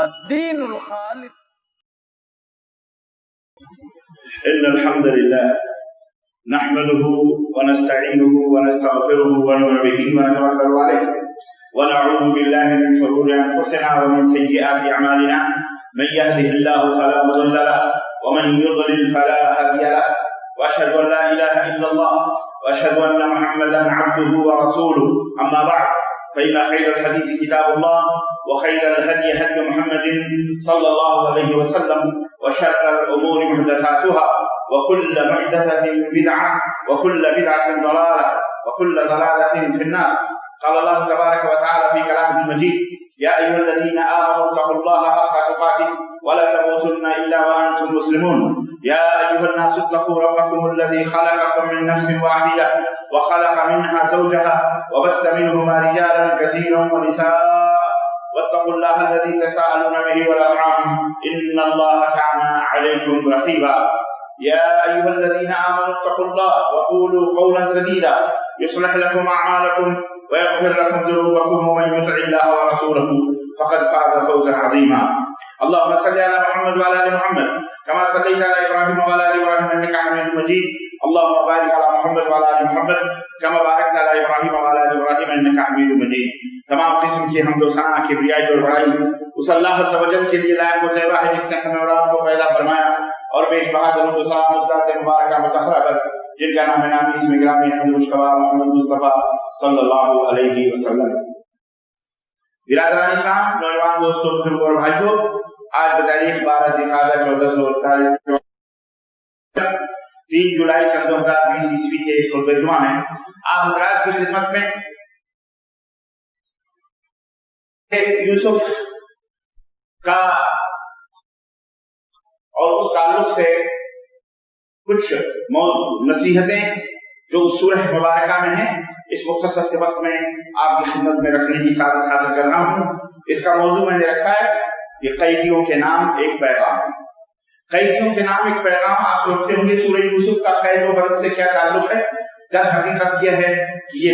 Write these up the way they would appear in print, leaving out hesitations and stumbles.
الدین الخالص. إن الحمد لله نحمده ونستعينه ونستغفره ونؤمن به ونتوكل عليه ونعوذ بالله من شرور أنفسنا ومن سيئات أعمالنا من يهده الله فلا مضل له ومن يضلل فلا هادي له وأشهد أن لا إله إلا الله وأشهد أن محمدا عبده ورسوله. أما بعد فإن خير الحديث كتاب الله وخير الهدي هدي محمد صلى الله عليه وسلم وشر الأمور محدثاتها وكل محدثة بدعة وكل بدعة ضلالة وكل ضلالة في النار. قال الله تبارك وتعالى في كلامه المجيد: يا أيها الذين آمنوا اتقوا الله حق تقاته ولا تموتن إلا وأنتم مسلمون. يا أيها الناس اتقوا ربكم الذي خلقكم من نفس واحدة وخلق منها زوجها وبث منهما رجالا كثيرا ونساء واتقوا الله الذي تساءلون به والأرحام إن الله كان عليكم رقيبا. يا أيها الذين آمنوا اتقوا الله وقولوا قولا سديدا يصلح لكم أعمالكم ويغفر لكم ذنوبكم ومن يطع الله ورسوله فقد فاز فوزا عظيما. اللهم صل على محمد وعلى آل محمد كما صليت على إبراهيم وعلى آل إبراهيم إنك حميد مجيد. اللهم بارك على محمد وعلى آل محمد كما باركت على إبراهيم وعلى آل إبراهيم إنك حميد مجيد. تمام قسم کی حمد و ثنا کی بریائی اور بڑائی اس اللہ عز و جل کے لیے لائق و زیبا ہے جس نے ہمیں اور آپ کو پیدا فرمایا اور بیش بہا درود و سلام اس ذات مبارکہ مطہرہ پر جن کا نام نامی اسم گرامی حمد مصطفیٰ محمد مصطفیٰ صلی اللہ علیہ وسلم. برادران اسلام، نوجوان دوستوں، بزرگوں اور بھائیوں، آج بتاریخ 12 ذی-القعدہ 1443 3 جولائی سن 2020 عیسوی کے اس خطبہ جمعہ میں آپ حضرات کی خدمت میں یوسف کا اور اس تعلق سے کچھ نصیحتیں جو اس سورہ مبارکہ میں ہیں اس مختصر سے وقت میں آپ کی خدمت میں رکھنے کی سعادت حاصل کر رہا ہوں. اس کا موضوع میں نے رکھا ہے یہ قیدیوں کے نام ایک پیغام. قیدیوں کے نام ایک پیغام. آپ سوچتے ہوں گے سورہ یوسف کا قید و بند سے کیا تعلق ہے؟ در حقیقت یہ ہے کہ یہ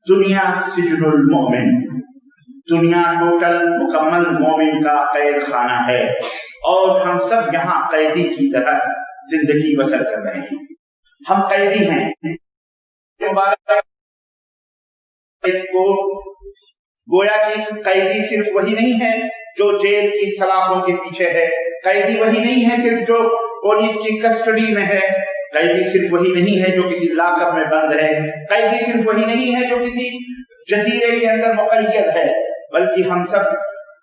دنیا سجن المؤمن، دنیا ٹوٹل مکمل مومن کا قید خانہ ہے اور ہم سب یہاں قیدی کی طرح زندگی بسر کر رہے ہیں. ہم قیدی ہیں. اس کو گویا کہ قیدی صرف وہی نہیں ہے جو جیل کی سلاخوں کے پیچھے ہے، قیدی وہی نہیں ہے صرف جو پولیس کی کسٹڈی میں ہے، قیدی صرف وہی نہیں ہے جو کسی لاک اپ میں بند ہے، قیدی صرف وہی نہیں ہے جو کسی جزیرے کے اندر مقید ہے، بلکہ ہم سب،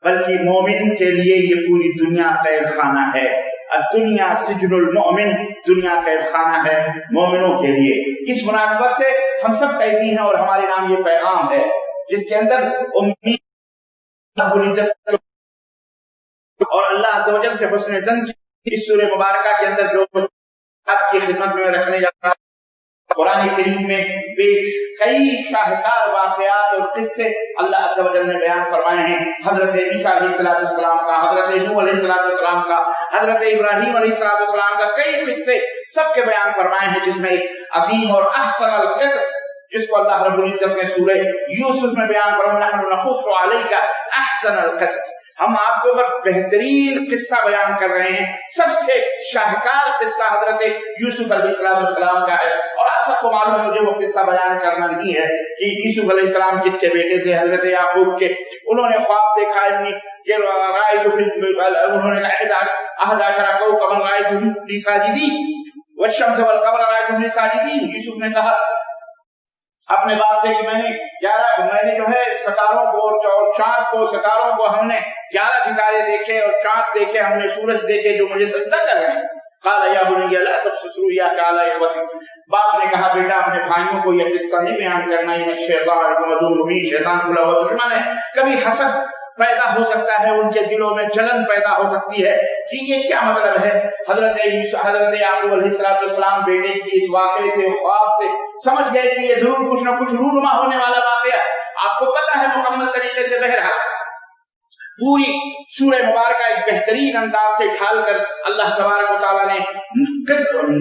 بلکہ مومن کے لیے یہ پوری دنیا قید خانہ ہے. الدنیا سجن المؤمن، دنیا قید خانہ ہے مومنوں کے لیے. اس مناسبت سے ہم سب قیدی ہیں اور ہمارے نام یہ پیغام ہے جس کے اندر امید اور اللہ عز و جل سے حسن ظن کی اس سورہ مبارکہ کے اندر جو آپ کی خدمت میں رکھنے جا رہا ہوں. قرآن کریم میں پیش کئی شاہکار واقعات اور قصے اللہ عز و جل نے بیان فرمائے ہیں. حضرت عیسیٰ علیہ السلام کا، حضرت نوح علیہ السلام کا، حضرت ابراہیم علیہ السلام کا کئی قصے سب کے بیان فرمائے ہیں، جس میں ایک عظیم اور احسن القصص جس کو اللہ رب العزت نے سورہ یوسف میں بیان فرمایا، نحن نقص علیک احسن القصص، ہم آپ کے اوپر بہترین قصہ بیان کر رہے ہیں. سب سے شاہکار قصہ حضرت یوسف علیہ السلام کا ہے اور آپ سب کو معلوم ہے، مجھے وہ قصہ بیان کرنا نہیں ہے کہ یوسف علیہ السلام کس کے بیٹے تھے، حضرت یعقوب کے. انہوں نے خواب دیکھا انہوں نے 11 کوكبا رأيتهم لي ساجدين والشمس والقمر رأيتهم لي ساجدين. یوسف نے کہا اپنے باپ سے کہ میں نے جو ہے ستاروں کو اور چاند کو، ستاروں کو ہم نے 11 ستارے دیکھے اور چاند دیکھے، ہم نے سورج دیکھے جو مجھے سجدہ کر رہے ہیں. قال یا بنی لا تقصص رؤیاک علی اخوتک، باپ نے کہا بیٹا اپنے بھائیوں کو یہ قصہ نہیں بیان کرنا، یہ شیطان عدو مبین، شیطان کھلا ہوا دشمن ہے. کبھی حسد پیدا ہو سکتا ہے، ان کے دلوں میں جلن پیدا ہو سکتی ہے کہ یہ کیا مطلب ہے. حضرت یعقوب علیہ السلام بیٹے کی اس واقعے سے، خواب سے سمجھ گئے کہ یہ ضرور کچھ نہ کچھ رونما ہونے والا واقعہ. آپ کو پتہ ہے مکمل طریقے سے بہرحال پوری سورہ مبارکہ ایک بہترین انداز سے ڈھال کر اللہ تبارک و تعالیٰ نے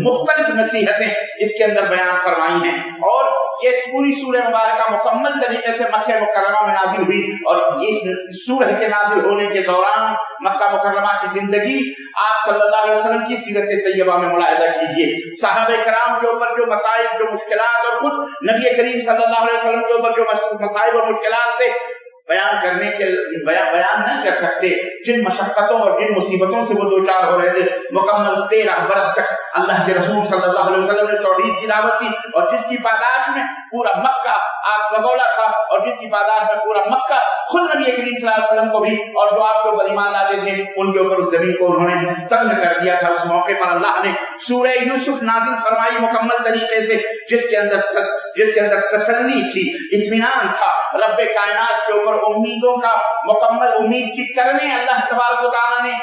مختلف نصیحتیں اس کے اندر بیان فرمائی ہیں. اور کہ اس پوری سورہ مبارکہ مکمل طریقے سے مکہ مکرمہ میں نازل ہوئی، اور اس سورہ کے نازل ہونے کے دوران مکہ مکرمہ کی زندگی آپ صلی اللہ علیہ وسلم کی سیرت طیبہ میں ملاحظہ کیجیے۔ صحابہ کرام کے اوپر جو مسائل، جو مشکلات، اور خود نبی کریم صلی اللہ علیہ وسلم کے اوپر جو مسائل اور مشکلات تھے بیان کرنے کے بیان نہیں کر سکتے، جن مشقتوں اور جن مصیبتوں سے وہ دوچار ہو رہے تھے، مکمل 13 برس تک اللہ کے رسول صلی اللہ علیہ وسلم نے توحید کی دعوت دی، اور جس کی پاداش میں پورا مکہ آگ بگولا تھا، اور جس کی پاداش میں پورا مکہ خود نبی کریم صلی اللہ علیہ وسلم کو بھی اور جو آپ کے اوپر ایمان لاتے تھے ان کے اوپر اس زمین کو انہوں نے تنگ کر دیا تھا۔ اس موقع پر اللہ نے سورہ یوسف نازل فرمائی مکمل طریقے سے، جس کے اندر تسلی تھی، اطمینان تھا، رب کائنات کے اوپر امیدوں کا مکمل امید کی کرنے اللہ تبارک و تعالیٰ نے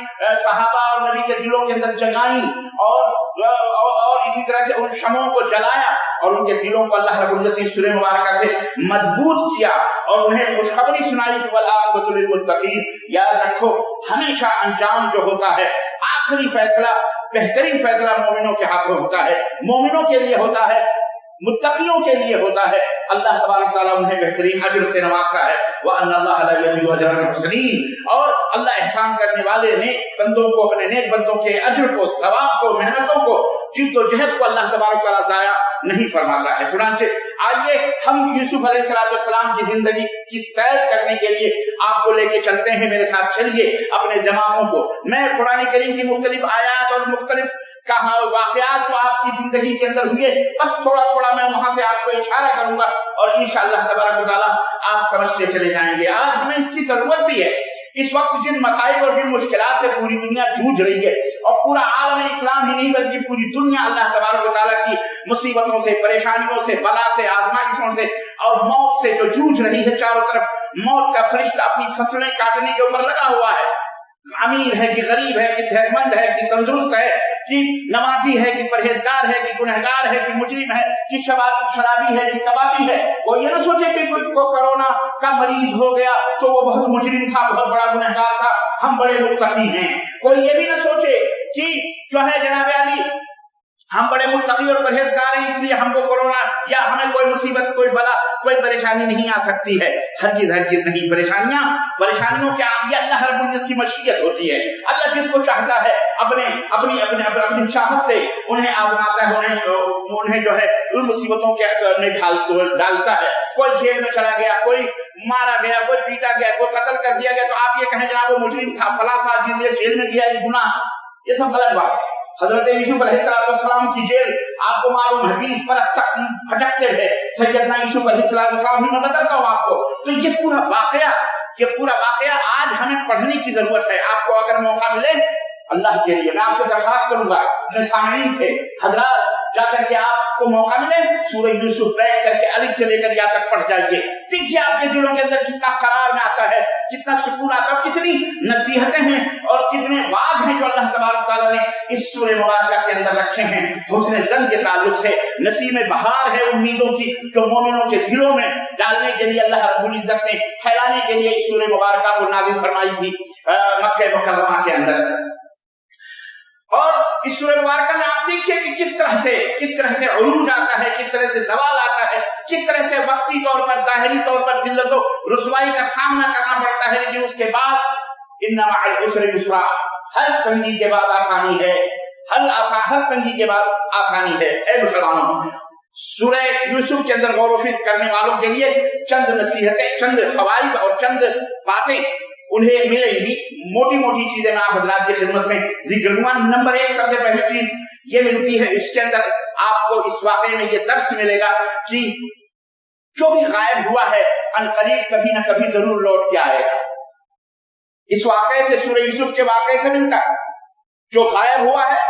صحابہ اور نبی کے دلوں کے اندر جگائی، اور اسی طرح سے ان شمعوں کو جلایا، اور ان کے دلوں کو اللہ رب العزت نے سورہ مبارکہ سے مضبوط کیا، اور انہیں خوشخبری سنائی کہ والعاقبۃ للمتقین۔ یاد رکھو ہمیشہ انجام جو ہوتا ہے، آخری فیصلہ، بہترین فیصلہ مومنوں کے ہاتھوں ہوتا ہے، مومنوں کے لیے ہوتا ہے، متقیوں کے لیے ہوتا ہے۔ اللہ تبارک تعالیٰ انہیں بہترین اجر سے نوازتا ہے، وَأَنَّ اللَّهَ لَا يَضِيعُ أَجْرَ الْمُحْسِنِينَ، اور اللہ احسان کرنے والے نیک بندوں کو، اپنے نیک بندوں کے اجر کو، ثواب کو، محنتوں کو، جد و جہد کو اللہ تبارک تعالیٰ ضائع نہیں فرماتا ہے۔ چنانچہ آئیے ہم یوسف علیہ السلام کی زندگی کی سیر کرنے کے لیے آپ کو لے کے چلتے ہیں، میرے ساتھ چلیے اپنے جماعوں کو۔ میں قرآن کریم کی مختلف آیات اور مختلف واقعات جو آپ کی زندگی کے اندر ہوئے، بس تھوڑا تھوڑا میں وہاں سے آپ کو اشارہ کروں گا، اور انشاءاللہ تبارک و تعالیٰ آپ سمجھتے چلے جائیں گے۔ آج ہمیں اس کی ضرورت بھی ہے۔ اس وقت جن مسائل اور جن مشکلات سے پوری دنیا جوجھ رہی ہے، اور پورا عالم اسلام ہی نہیں بلکہ پوری دنیا اللہ تبارک و تعالیٰ کی مصیبتوں سے، پریشانیوں سے، بلا سے، آزمائشوں سے اور موت سے جو جوجھ رہی ہے، چاروں طرف موت کا فرشتہ اپنی فصلیں کاٹنے کے اوپر لگا ہوا ہے۔ امیر ہے کہ غریب ہے، کہ صحت مند ہے کہ تندرست ہے، کہ نمازی ہے کہ پرہیزگار ہے، کہ گنہگار ہے کہ مجرم ہے، کہ شرابی ہے کہ کبابی ہے۔ وہ یہ نہ سوچے کہ کوئی کو کرونا کا مریض ہو گیا تو وہ بہت مجرم تھا، بہت بڑا گنہگار تھا، ہم بڑے متقی ہیں۔ کوئی یہ بھی نہ سوچے کہ جو ہے جناب علی ہم بڑے متقی اور پرہیزگار ہیں اس لیے ہم کو کرونا یا ہمیں کوئی مصیبت، کوئی بلا، کوئی پریشانی نہیں آ سکتی ہے۔ ہرگز ہرگز نہیں۔ پریشانیوں کے آگے اللہ رب العزت کی مشیت ہوتی ہے۔ اللہ جس کو چاہتا ہے اپنی چاہت سے انہیں آزماتا ہے، انہیں جو ہے ان مصیبتوں کے ڈالتا ہے۔ کوئی جیل میں چلا گیا، کوئی مارا گیا، کوئی پیٹا گیا، کوئی قتل کر دیا گیا، تو آپ یہ کہیں جناب وہ مجرم تھا، فلاں تھا، جس لیے جیل میں گیا، یہ گناہ، یہ سب غلط بات ہے۔ حضرت یوسف علیہ السلام کی جیل آپ کو معلوم ہے 20 برس تک پھٹکتے رہے سیدنا یوسف علیہ السلام، میں بتاتا ہوں آپ کو۔ تو یہ پورا واقعہ آج ہمیں پڑھنے کی ضرورت ہے۔ آپ کو اگر موقع ملے اللہ کے لیے میں آپ سے درخواست کروں گا اپنے سامعین سے، حضرات جا کر کے آپ کو موقع ملے سورہ یوسف بیٹھ کر کے الف سے لے کر یا تک پڑھ جائیے۔ دیکھیے آپ کے دلوں کے اندر کتنا قرار میں آتا ہے، کتنا سکون آتا ہے، کتنی نصیحتیں ہیں اور کتنے واعظ ہیں جو اللہ تبارک تعالیٰ نے اس سورہ مبارکہ کے اندر رکھے ہیں حسن ظن کے تعلق سے۔ نسیم بہار ہے امیدوں کی جو مومنوں کے دلوں میں ڈالنے کے لیے اللہ رب العزت نے پھیلانے کے لیے اس سورہ مبارکہ کو نازل فرمائی تھی مکہ مکرمہ کے اندر۔ اور اس سورہ مبارکہ میں آپ دیکھیے کہ کس طرح سے عروج آتا ہے، کس طرح سے زوال آتا ہے، کس طرح سے وقتی طور پر، ظاہری طور پر ذلت و رسوائی کا سامنا کرنا پڑتا ہے، لیکن اس کے بعد ان مع العسر یسرا، ہر تنگی کے بعد آسانی ہے، ہر تنگی کے بعد آسانی ہے۔ اے مسلمانوں، سورہ یوسف کے اندر غور و فکر کرنے والوں کے لیے چند نصیحتیں، چند فوائد اور چند باتیں انہیں ملیں گی۔ موٹی موٹی چیزیں میں آپ حضرات کی خدمت میں ذکر کروں گا۔ نمبر 1 سب سے پہلی چیز یہ ملتی ہے، اس کے اندر آپ کو اس واقعے میں یہ درس ملے گا کہ جو بھی غائب ہوا ہے عنقریب کبھی نہ کبھی ضرور لوٹ کے آئے گا۔ اس واقعے سے، سورہ یوسف کے واقعے سے ملتا ہے جو غائب ہوا ہے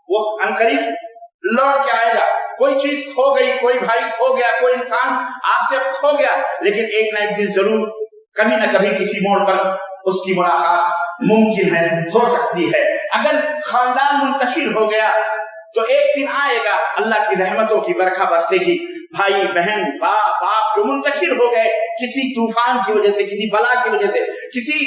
وہ عنقریب لوٹ کے آئے گا۔ کوئی چیز کھو گئی، کوئی بھائی کھو گیا، کوئی انسان آپ سے کھو گیا، لیکن ایک نہ ایک دن ضرور کبھی نہ کبھی کسی موڑ پر اس کی ملاقات ممکن ہے، ہو سکتی ہے۔ اگر خاندان منتشر ہو گیا تو ایک دن آئے گا اللہ کی رحمتوں کی برکھا برسے گی، بھائی بہن باپ جو منتشر ہو گئے کسی طوفان کی وجہ سے، کسی بلا کی وجہ سے، کسی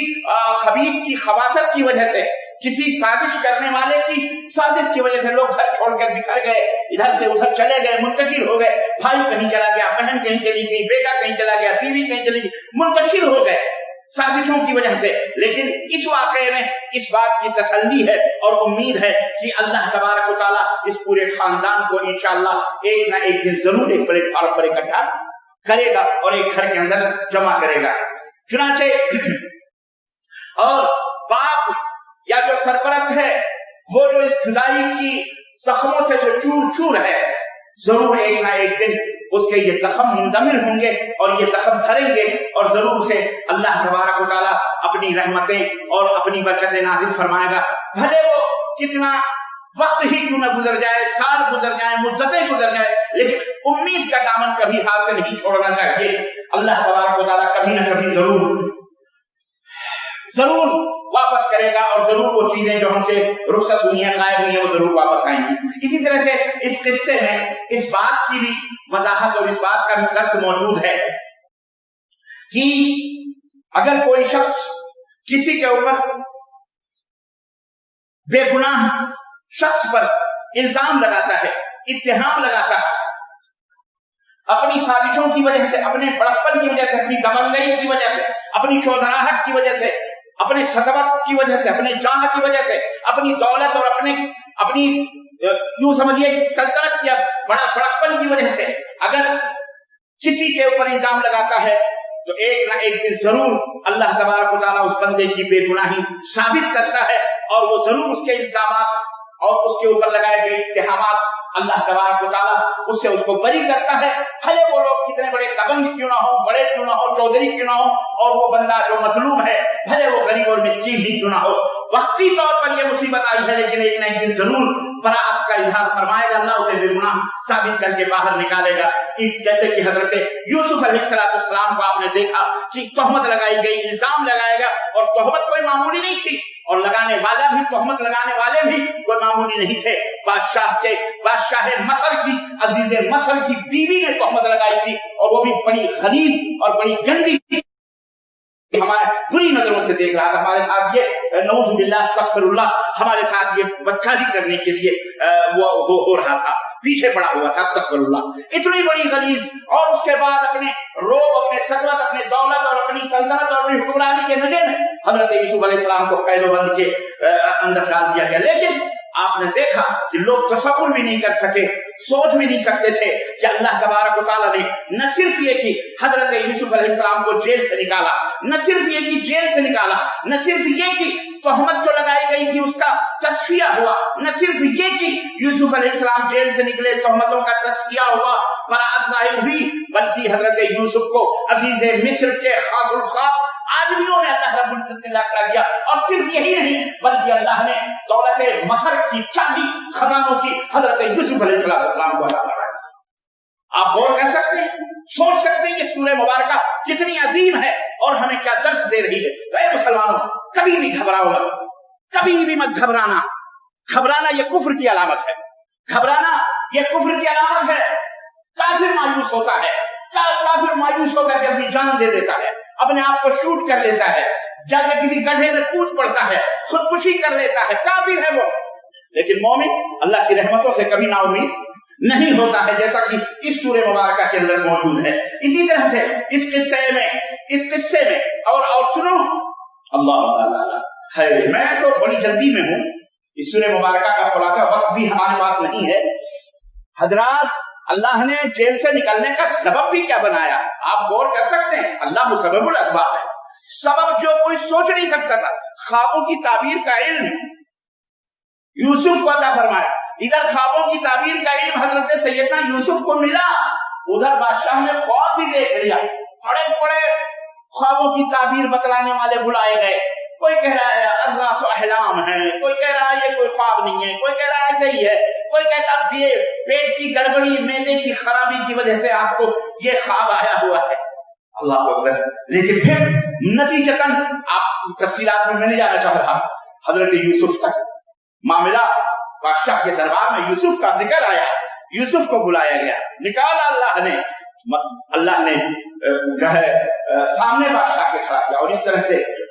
خبیث کی خباثت کی وجہ سے، کسی سازش کرنے والے کی سازش کی وجہ سے لوگ گھر چھوڑ کر بکھر گئے، ادھر سے ادھر چلے گئے، منتشر ہو گئے، بھائی کہیں چلا گیا، بہن کہیں چلی گئی، بیٹا کہیں چلا گیا، بیوی کہیں چلی گئی، منتشر ہو گئے سازشوں کی وجہ سے۔ لیکن اس واقعے میں اس بات کی تسلی ہے اور امید ہے کہ اللہ تبارک و تعالیٰ اس پورے خاندان کو انشاءاللہ ایک نہ ایک دن ضرور ایک پلیٹ فارم پر اکٹھا کرے گا اور ایک گھر کے اندر جمع کرے گا۔ چنانچہ اور باپ یا جو سرپرست ہے وہ جو اس جدائی کی زخموں سے جو چور چور ہے، ضرور ایک نہ ایک دن اس کے یہ زخم مندمل ہوں گے اور یہ زخم بھریں گے اور ضرور اسے اللہ تبارک و تعالیٰ اپنی رحمتیں اور اپنی برکتیں نازل فرمائے گا۔ بھلے وہ کتنا وقت ہی کیوں نہ گزر جائے، سال گزر جائیں، مدتیں گزر جائیں، لیکن امید کا دامن کبھی ہاتھ سے نہیں چھوڑنا چاہیے۔ اللہ تبارک و تعالیٰ کبھی نہ کبھی ضرور واپس کرے گا اور ضرور وہ چیزیں جو ہم سے رخصت ہوئی ہیں، غائب ہوئی ہیں، وہ ضرور واپس آئیں گی۔ اسی طرح سے اس قصے میں اس بات کی بھی وضاحت اور اس بات کا بھی درس موجود ہے کہ اگر کوئی شخص کسی کے اوپر بے گناہ شخص پر الزام لگاتا ہے، اتہام لگاتا ہے، اپنی سازشوں کی وجہ سے، اپنے بڑکپن کی وجہ سے، اپنی دبنگئی کی وجہ سے، اپنی چودراہٹ کی وجہ سے، اپنے سطوت کی وجہ سے، اپنے جاہ کی وجہ سے، اپنی دولت اور اپنی یوں سمجھیے سلطنت یا بڑکپن کی وجہ سے اگر کسی کے اوپر الزام لگاتا ہے تو ایک نہ ایک دن ضرور اللہ تبارک و تعالیٰ اس بندے کی بے گناہی ثابت کرتا ہے اور وہ ضرور اس کے الزامات اور اس کے اوپر لگائے گئے اتہامات اللہ تبارک و تعالیٰ اس سے اس کو بری کرتا ہے، بھلے وہ لوگ کتنے بڑے دبنگ کیوں نہ ہو، بڑے کیوں نہ ہو، چودھری کیوں نہ ہو، اور وہ بندہ جو مظلوم ہے بھلے وہ غریب اور مسکین ہی کیوں نہ ہو۔ وقتی طور پر یہ مصیبت آئی ہے لیکن ایک نہ ایک دن ضرور براءت کا اظہار فرمائے گا، اللہ اسے بے گناہ ثابت کر کے باہر نکالے گا۔ جیسے کہ حضرت یوسف علیہ السلام کو آپ نے دیکھا کہ تہمت لگائی گئی، الزام لگایا گیا، اور تہمت کوئی معمولی نہیں تھی اور لگانے والا بھی، تہمت لگانے والے بھی کوئی معمولی نہیں تھے۔ بادشاہ مصر کی، عزیز مصر کی بیوی نے تہمت لگائی تھی اور وہ بھی بڑی غلیظ اور بڑی گندی تھی، ہمارے بری نظروں سے دیکھ رہا تھا، ہمارے ساتھ یہ نعوذ باللہ استغفر اللہ، ہمارے ساتھ یہ بدکاری کرنے کے لیے وہ ہو رہا تھا، پیچھے پڑا ہوا تھا، استغفر اللہ، اتنی بڑی غلیظ، اور اس کے بعد اپنے روب، اپنے سطوت، اپنے دولت اور اپنی سلطنت اور اپنی حکمرانی کے نظر میں حضرت یوسف علیہ السلام کو قید و بند کے اندر ڈال دیا گیا۔ لیکن آپ نے دیکھا کہ لوگ تصور بھی نہیں کر سکے، سوچ بھی نہیں سکتے تھے کہ اللہ تبارک و تعالیٰ نے نہ صرف یہ کہ حضرت یوسف علیہ السلام کو جیل سے نکالا، نہ صرف یہ کہ جیل سے نکالا، نہ صرف یہ کہ تہمت جو لگائی گئی تھی اس کا تصفیہ ہوا، نہ صرف یہ کہ یوسف علیہ السلام جیل سے نکلے، تہمتوں کا تصفیہ ہوا، براءت ظاہر ہوئی، بلکہ حضرت یوسف کو عزیز مصر کے خاص الخاص آدمیوں میں اللہ رب العزت نے لا دیا، اور صرف یہی نہیں بلکہ اللہ نے دولت مصر کی چاندی خزانوں کی حضرت یوسف علیہ السلام کو عطا فرمائی۔ آپ غور کر سکتے ہیں، سوچ سکتے ہیں کہ سورہ مبارکہ کتنی عظیم ہے اور ہمیں کیا درس دے رہی ہے۔ تو اے مسلمانوں، کبھی بھی گھبراؤ مت، کبھی بھی مت گھبرانا، گھبرانا یہ کفر کی علامت ہے، گھبرانا یہ کفر کی علامت ہے۔ کافر مایوس ہوتا ہے، کافر مایوس ہو کر کے اپنی جان دے دیتا ہے، اپنے آپ کو شوٹ کر لیتا ہے، جا کے کسی گڈھے میں کود پڑتا ہے، خودکشی کر لیتا ہے، کافر ہے وہ۔ لیکن مومن اللہ کی رحمتوں سے کبھی نا امید نہیں ہوتا ہے، جیسا کہ اس سورہ مبارکہ کے اندر موجود ہے۔ اسی طرح سے اس قصے میں اور سنو، اللہ ہے، میں تو بڑی جلدی میں ہوں، اس سورہ مبارکہ کا خلاصہ وقت بھی ہمارے پاس نہیں ہے۔ حضرات، اللہ نے جیل سے نکلنے کا سبب بھی کیا بنایا ہے، آپ غور کر سکتے ہیں، اللہ مسبب الاسباب ہے، سبب جو کوئی سوچ نہیں سکتا تھا۔ خوابوں کی تعبیر کا علم یوسف کو عطا فرمایا، ادھر خوابوں کی تعبیر کا علم حضرت سیدنا یوسف کو ملا، ادھر بادشاہ نے خواب بھی دیکھ لیا، بڑے بڑے خوابوں کی تعبیر بتلانے والے بلائے گئے، کوئی کہہ رہا ہے امراض و احلام ہے، کوئی کہہ رہا ہے یہ کوئی خواب نہیں ہے، کوئی کہہ رہا ہے ایسے ہی ہے، کوئی کہتا ہے پیٹ کی گڑبڑی، معدے کی خرابی کی وجہ سے آپ کو یہ خواب آیا ہوا ہے۔ اللہ اکبر۔ لیکن پھر نتیجتاً آپ تفصیلات میں نہیں جانا چاہ رہا، حضرت یوسف تک معاملہ بادشاہ کے دربار میں یوسف کا ذکر آیا، یوسف کو بلایا گیا، نکالا اللہ نے جو ہے سامنے بادشاہ کے کھڑا کیا، اور اس طرح سے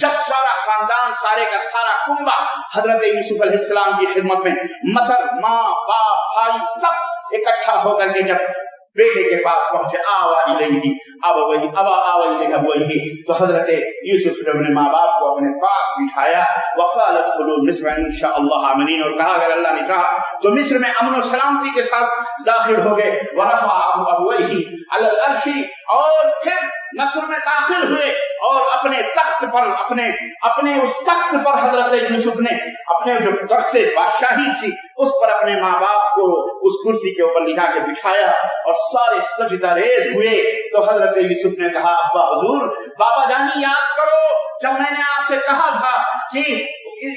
جب سارا خاندان سارے کا سارا کنبہ حضرت یوسف علیہ السلام کی خدمت میں مصر ماں باپ بھائی سب اکٹھا ہو کر کے جب بیٹے کے پاس پہنچے تو حضرت یوسف نے اپنے ماں باپ کو اپنے پاس بٹھایا وقال ادخلوا مصر ان شاء اللہ آمنین، اور کہا اگر اللہ نے چاہا تو مصر میں امن و سلامتی کے ساتھ داخل ہو گئے. ورفع ابویہ علی العرش، اور پھر مصر میں داخل ہوئے اور اپنے تخت پر اپنے اس تخت پر حضرت یوسف نے اپنے جو تخت بادشاہی تھی اس پر اپنے ماں باپ کو اس کرسی کے اوپر لٹا کے بٹھایا اور سارے سجدہ ریز ہوئے. تو حضرت یوسف نے کہا ابا حضور، بابا جانی یاد کرو جب میں نے آپ سے کہا تھا کہ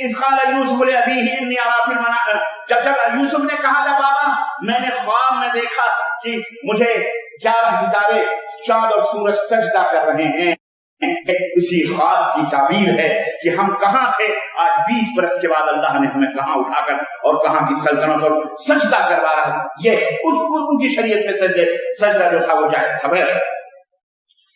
اذ قال یوسف لابیہ انی اری فی المنام، جب یوسف نے کہا تھا بابا میں نے خواب میں دیکھا کہ مجھے 11 ستارے چاند اور سورج سجدہ کر رہے ہیں. اسی خواب کی تعبیر ہے کہ ہم کہاں تھے، آج 20 برس کے بعد اللہ نے ہمیں کہاں اٹھا کر اور کہاں کی سلطنت اور سجدہ کروا رہا. یہ ان کی شریعت میں سجدہ جو تھا وہ جائز تھا.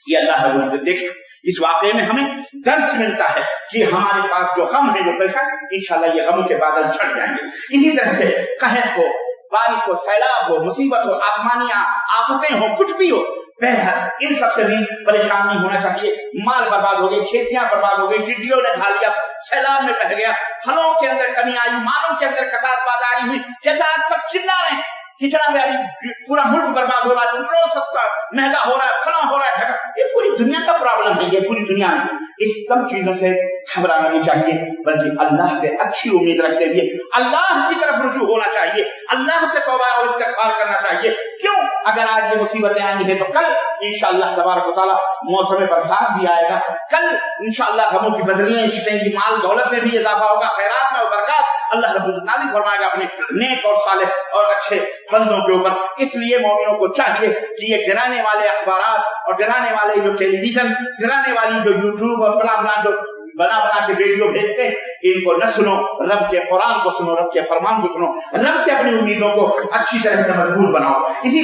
یہ اللہ رب العزت دیکھ اس واقعے میں ہمیں درس ملتا ہے کہ ہمارے پاس جو غم ہے جو پریشان، انشاءاللہ یہ غموں کے بادل چھٹ جائیں گے. اسی طرح سے قحط ہو، بارش ہو، سیلاب ہو، مصیبت ہو، آسمانی آفتیں ہو، کچھ بھی ہو، بہرحال ان سب سے بھی پریشان نہیں ہونا چاہیے. مال برباد ہو گئی، کھیتیاں برباد ہو گئی، ٹڈیوں نے کھا لیا، سیلاب میں بہہ گیا، پھلوں کے اندر کمی آئی، مالوں کے اندر کساد بازاری ہوئی، جیسا آج سب چلا رہے ہیں کہ جناب یعنی پورا ملک برباد ہو رہا ہے، پٹرول سستا مہنگا ہو رہا ہے، فلاں ہو رہا ہے. یہ پوری دنیا کا پرابلم ہے، یہ پوری دنیا میں. اس سب چیزوں سے گھبرانا نہیں چاہیے، بلکہ اللہ سے اچھی امید رکھتے ہوئے اللہ کی طرف رجوع ہونا چاہیے، اللہ سے توبہ اور استغفار کرنا چاہیے. کیوں؟ اگر آج یہ مصیبتیں آئی ہیں تو کل انشاءاللہ تبارک و تعالیٰ موسم برسات بھی آئے گا، کل انشاءاللہ غموں کی بدلیاں چھٹیں گی، مال دولت میں بھی اضافہ ہوگا، خیرات میں اور برکات اللہ رب العزت نازل فرمائے گا اپنے نیک اور صالح اور اچھے بندوں کے اوپر. اس لیے مومنوں کو چاہیے کہ یہ ڈرانے والے اخبارات اور ڈرانے والے جو ٹیلی ویژن، ڈرانے والی جو یوٹیوب اور فلاں جو بنا کے ویڈیو بھیجتے ہیں، ان کو نہ سنو، رب کے قرآن کو سنو، رب کے فرمان کو سنو، رب سے اپنی امیدوں کو اچھی طرح سے مضبوط بناؤ. اسی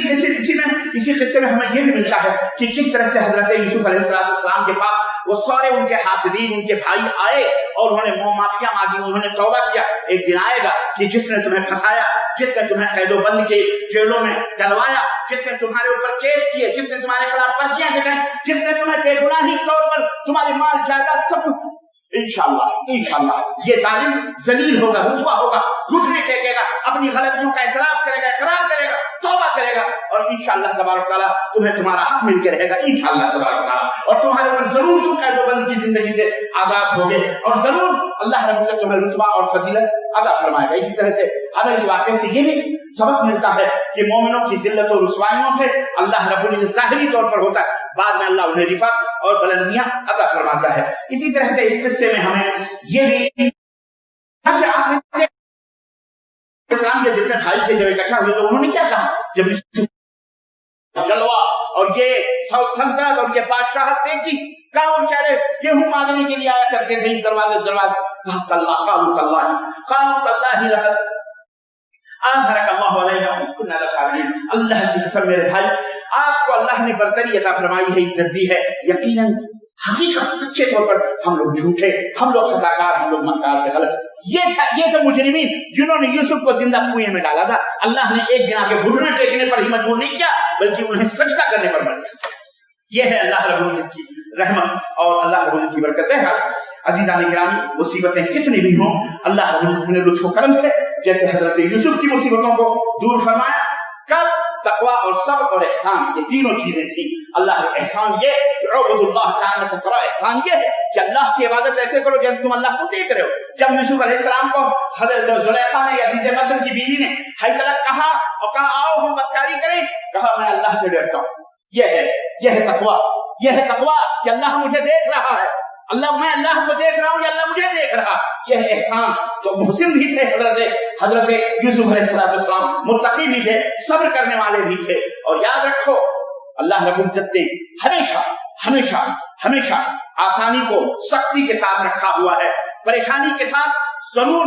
قصے میں ہمیں یہ بھی ملتا ہے کہ کس طرح سے حضرت یوسف علیہ السلام کے پاس وہ سارے ان کے حاسدین، ان کے بھائی آئے اور انہوں نے معافیاں مانگی، انہوں نے توبہ کیا. ایک دن آئے گا کہ جس نے تمہیں پھنسایا، جس نے تمہیں قید و بند کے جیلوں میں ڈلوایا، جس نے تمہارے اوپر کیس کیے، جس نے تمہارے خلاف پرچیاں لگائیں، جس نے تمہیں بے گناہی طور پر تمہارے مال جائیداد سب انشاءاللہ یہ ظالم ذلیل ہوگا، رسوا ہوگا، گھٹنے ٹیکے گا، اپنی غلطیوں کا اعتراف کرے گا، اقرار کرے گا، توبہ کرے گا، اور انشاءاللہ تبارک تعالیٰ تمہیں تمہارا حق مل کے رہے گا انشاءاللہ تبارک تعالیٰ. اور تمہارے اوپر ضرور تم قید و بند کی زندگی سے آزاد ہوگے، اور ضرور اللہ رب العزت تمہیں رتبہ اور فضیلت عطا فرمائے گا. اسی طرح سے ہمیں اس واقعے سے یہ بھی سبق ملتا ہے کہ مومنوں کی ذلت و رسوائیوں سے اللہ رب العزت ظاہری طور پر ہوتا ہے، بعد میں اللہ انہیں رفعت اور بلندیاں عطا فرماتا ہے. اسی طرح سے اس قصے میں ہمیں یہ بھی اسلام کے جتنے بھائی تھے جب اکٹھا ہوئے تو انہوں نے کیا کہا جب جلوہ اور یہ سلطنت اور یہ بادشاہت دیکھی، کہاں وہ بیچارے گیہوں مانگنے کے لیے آیا کرتے تھے اس دروازے قالوا تاللہ لقد آثرک اللہ علینا وان کنا لخاطئین. اللہ کی قسم میرے بھائی، آپ کو اللہ نے برتری عطا فرمائی ہے، عزت دی ہے. یقیناً حقیقت سچے طور پر ہم لوگ جھوٹے، ہم لوگ خطاکار، ہم لوگ مکار سے غلط. یہ تھے مجرمین جنہوں نے یوسف کو زندہ کنویں میں ڈالا تھا. اللہ نے ایک دن آ کے گھٹنے ٹیکنے پر ہی مجبور نہیں کیا، بلکہ انہیں سجدہ کرنے پر مجبور کیا. یہ ہے اللہ رب العزت کی رحمت اور اللہ رب العزت کی برکت ہے. عزیزان گرامی، مصیبتیں کتنی بھی ہوں، اللہ رب العزت نے لطف و کرم سے جیسے حضرت یوسف کی مصیبتوں کو دور فرمایا. کل تقوی اور صبر اور احسان، یہ تینوں چیزیں تھیں. اللہ کا احسان یہ کہ اعبدوا اللہ کأنکم تراه، احسان یہ ہے کہ اللہ کی عبادت ایسے کرو جیسے تم اللہ کو دیکھ رہے ہو. جب یوسف علیہ السلام کو حضرت زلیخا نے، عزیز مصر کی بیوی نے حیطلق کہا اور کہا آؤ ہم بدکاری کریں، کہا میں اللہ سے ڈرتا ہوں. یہ ہے تقوی، یہ ہے تقوی کہ اللہ مجھے دیکھ رہا ہے، میں اللہ کو دیکھ رہا ہوں یا اللہ مجھے دیکھ رہا. یہ ہے احسان. تو محسن بھی تھے حضرت یوسف علیہ السلام، متقی بھی تھے، صبر کرنے والے بھی تھے. اور یاد رکھو اللہ رب العزت نے ہمیشہ آسانی کو سختی کے ساتھ رکھا ہوا ہے، پریشانی کے ساتھ ضرور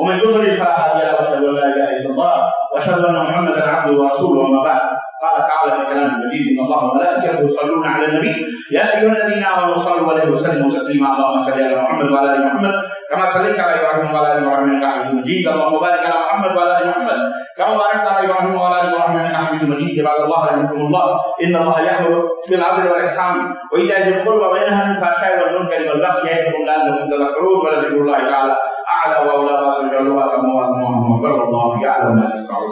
ومن يضلل فلا هادي له واشهد ان لا اله الا الله واشهد ان محمدا عبده ورسوله اما بعد قال تعالى في كلام المجيد ان الله وملائكته يصلون على النبي يا ايها الذين امنوا صلوا عليه وسلموا تسليما اللهم صل على محمد وعلى ال محمد كما صليت على ابراهيم وعلى ال ابراهيم انك حميد مجيد اللهم بارك على محمد وعلى ال محمد كما باركت على ابراهيم وعلى ال ابراهيم انك حميد مجيد عباد الله رحمكم الله ان الله يأمر بالعدل والاحسان وايتاء ذي القربى وينهى عن الفحشاء والمنكر والبغي يعظكم لعلكم تذكرون ولذكر الله تعالى اعلى واولى ما تجعلوها كما الله اكبر الله يعلم ما تسمعون